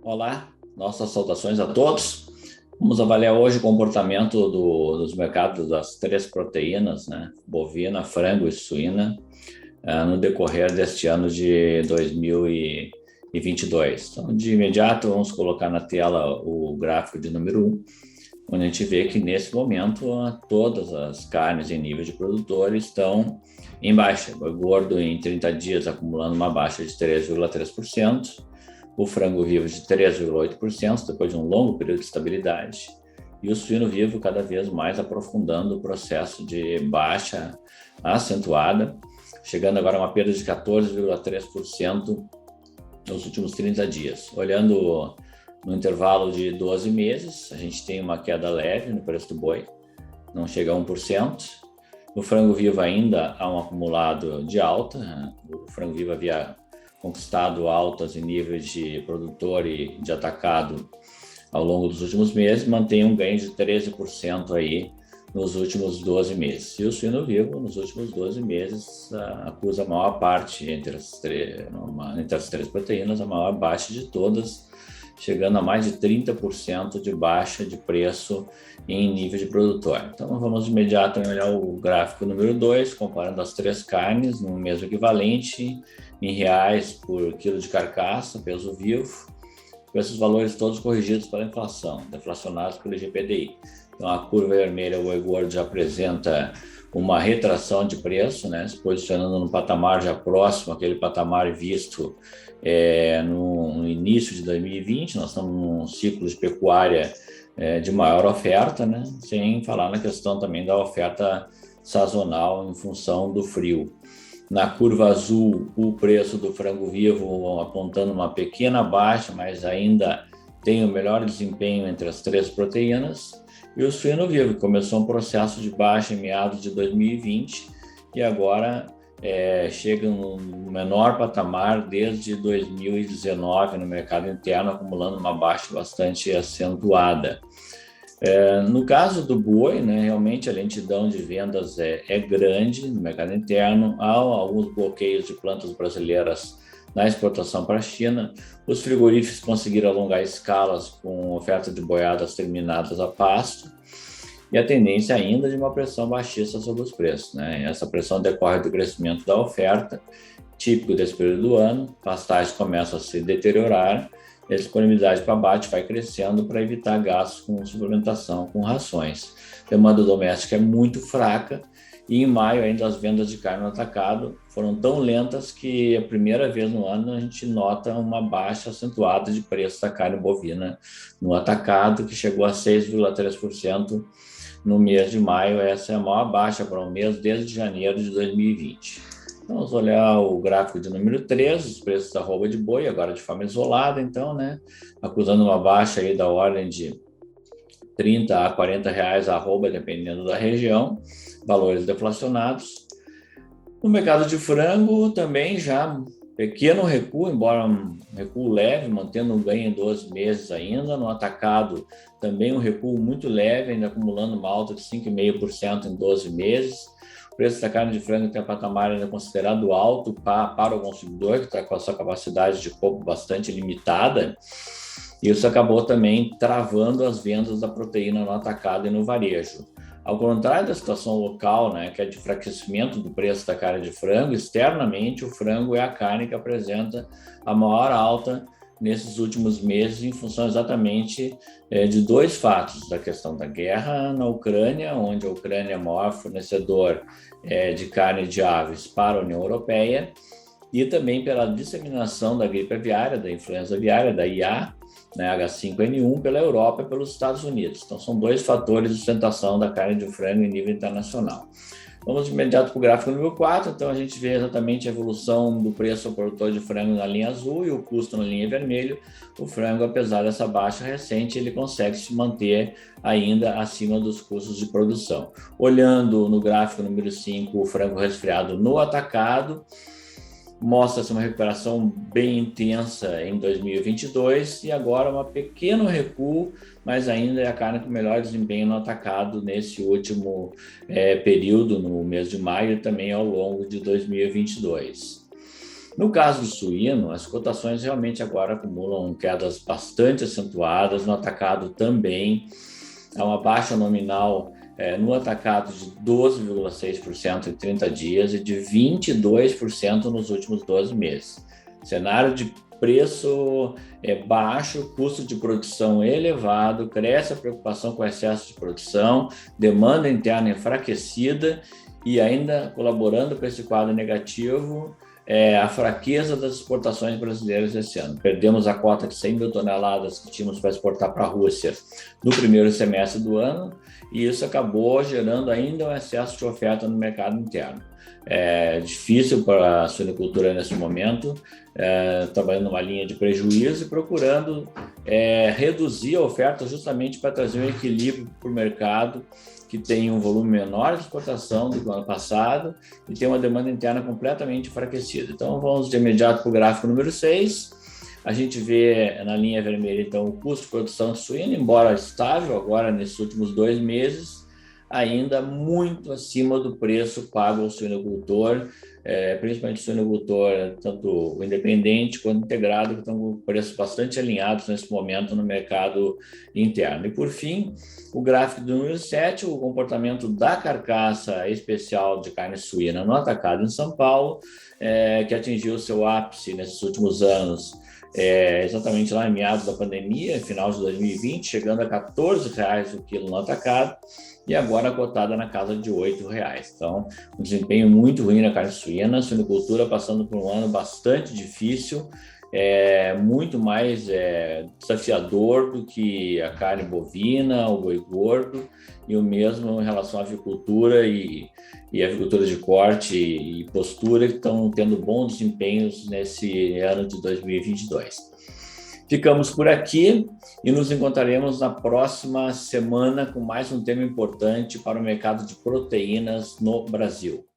Olá, nossas saudações a todos. Vamos avaliar hoje o comportamento dos mercados das três proteínas, né? Bovina, frango e suína, no decorrer deste ano de 2022. Então, de imediato, vamos colocar na tela o gráfico de número 1, onde a gente vê que, nesse momento, todas as carnes em nível de produtor estão em baixa. O gordo, em 30 dias, acumulando uma baixa de 3,3%. O frango vivo de 3,8%, depois de um longo período de estabilidade, e o suíno vivo cada vez mais aprofundando o processo de baixa acentuada, chegando agora a uma perda de 14,3% nos últimos 30 dias. Olhando no intervalo de 12 meses, a gente tem uma queda leve no preço do boi, não chega a 1%. No frango vivo ainda há um acumulado de alta, o frango vivo havia conquistado altas em níveis de produtor e de atacado ao longo dos últimos meses, mantém um ganho de 13% aí nos últimos 12 meses. E o suíno vivo, nos últimos 12 meses, acusa a maior parte entre as três proteínas, a maior baixa de todas, chegando a mais de 30% de baixa de preço em nível de produtor. Então, vamos de imediato olhar o gráfico número 2, comparando as três carnes no mesmo equivalente, em reais por quilo de carcaça, peso vivo, com esses valores todos corrigidos pela inflação, deflacionados pelo IGPDI. Então, a curva vermelha, o boi gordo, já apresenta uma retração de preço, né, se posicionando num patamar já próximo àquele patamar visto no início de 2020. Nós estamos num ciclo de pecuária de maior oferta, né, sem falar na questão também da oferta sazonal em função do frio. Na curva azul, o preço do frango vivo apontando uma pequena baixa, mas ainda tem o melhor desempenho entre as três proteínas. E o suíno vivo começou um processo de baixa em meados de 2020 e agora chega no menor patamar desde 2019 no mercado interno, acumulando uma baixa bastante acentuada. No caso do boi, né, realmente a lentidão de vendas é grande no mercado interno. Há alguns bloqueios de plantas brasileiras na exportação para a China. Os frigoríficos conseguiram alongar escalas com oferta de boiadas terminadas a pasto, e a tendência ainda de uma pressão baixista sobre os preços, né? Essa pressão decorre do crescimento da oferta, típico desse período do ano. Pastagens começam a se deteriorar, a disponibilidade para abate vai crescendo para evitar gastos com suplementação, com rações. A demanda doméstica é muito fraca, e em maio ainda as vendas de carne no atacado foram tão lentas que a primeira vez no ano a gente nota uma baixa acentuada de preço da carne bovina no atacado, que chegou a 6,3% no mês de maio. Essa é a maior baixa para um mês desde janeiro de 2020. Vamos olhar o gráfico de número 3, os preços da arroba de boi, agora de forma isolada, então, né, acusando uma baixa aí da ordem de 30 a 40 reais a arroba, dependendo da região, valores deflacionados. No mercado de frango também já pequeno recuo, embora um recuo leve, mantendo um ganho em 12 meses ainda. No atacado também um recuo muito leve, ainda acumulando uma alta de 5,5% em 12 meses. O preço da carne de frango tem um patamar ainda considerado alto para o consumidor, que está com a sua capacidade de compra bastante limitada. Isso acabou também travando as vendas da proteína no atacado e no varejo. Ao contrário da situação local, né, que é de enfraquecimento do preço da carne de frango, externamente o frango é a carne que apresenta a maior alta nesses últimos meses, em função exatamente de dois fatos: da questão da guerra na Ucrânia, onde a Ucrânia é o maior fornecedor de carne de aves para a União Europeia, e também pela disseminação da gripe aviária, da influenza aviária, da IA, né, H5N1, pela Europa e pelos Estados Unidos. Então, são dois fatores de sustentação da carne de frango em nível internacional. Vamos de imediato para o gráfico número 4. Então, a gente vê exatamente a evolução do preço ao produtor de frango na linha azul e o custo na linha vermelha. O frango, apesar dessa baixa recente, ele consegue se manter ainda acima dos custos de produção. Olhando no gráfico número 5, o frango resfriado no atacado, mostra-se uma recuperação bem intensa em 2022 e agora um pequeno recuo, mas ainda é a carne com melhor desempenho no atacado nesse último período, no mês de maio, e também ao longo de 2022. No caso do suíno, as cotações realmente agora acumulam quedas bastante acentuadas, no atacado também. Há uma baixa nominal no atacado de 12,6% em 30 dias e de 22% nos últimos 12 meses. Cenário de preço baixo, custo de produção elevado, cresce a preocupação com excesso de produção, demanda interna enfraquecida e ainda colaborando para esse quadro negativo, a fraqueza das exportações brasileiras esse ano. Perdemos a cota de 100 mil toneladas que tínhamos para exportar para a Rússia no primeiro semestre do ano, e isso acabou gerando ainda um excesso de oferta no mercado interno. É difícil para a suinocultura nesse momento, trabalhando numa linha de prejuízo e procurando reduzir a oferta justamente para trazer um equilíbrio para o mercado, que tem um volume menor de exportação do que o ano passado e tem uma demanda interna completamente enfraquecida. Então, vamos de imediato para o gráfico número 6. A gente vê na linha vermelha, então, o custo de produção de suíno, embora estável agora nesses últimos 2 meses, ainda muito acima do preço pago ao suinocultor, principalmente o suinocultor, tanto o independente quanto o integrado, que estão com preços bastante alinhados nesse momento no mercado interno. E, por fim, o gráfico do número 7, o comportamento da carcaça especial de carne suína no atacado em São Paulo, que atingiu seu ápice nesses últimos anos, exatamente lá em meados da pandemia, final de 2020, chegando a R$14 o quilo no atacado, e agora cotada na casa de R$8. Então, um desempenho muito ruim na carne suína, a suinocultura passando por um ano bastante difícil, muito mais desafiador do que a carne bovina, o boi gordo, e o mesmo em relação à avicultura e avicultura de corte e postura, que estão tendo bons desempenhos nesse ano de 2022. Ficamos por aqui e nos encontraremos na próxima semana com mais um tema importante para o mercado de proteínas no Brasil.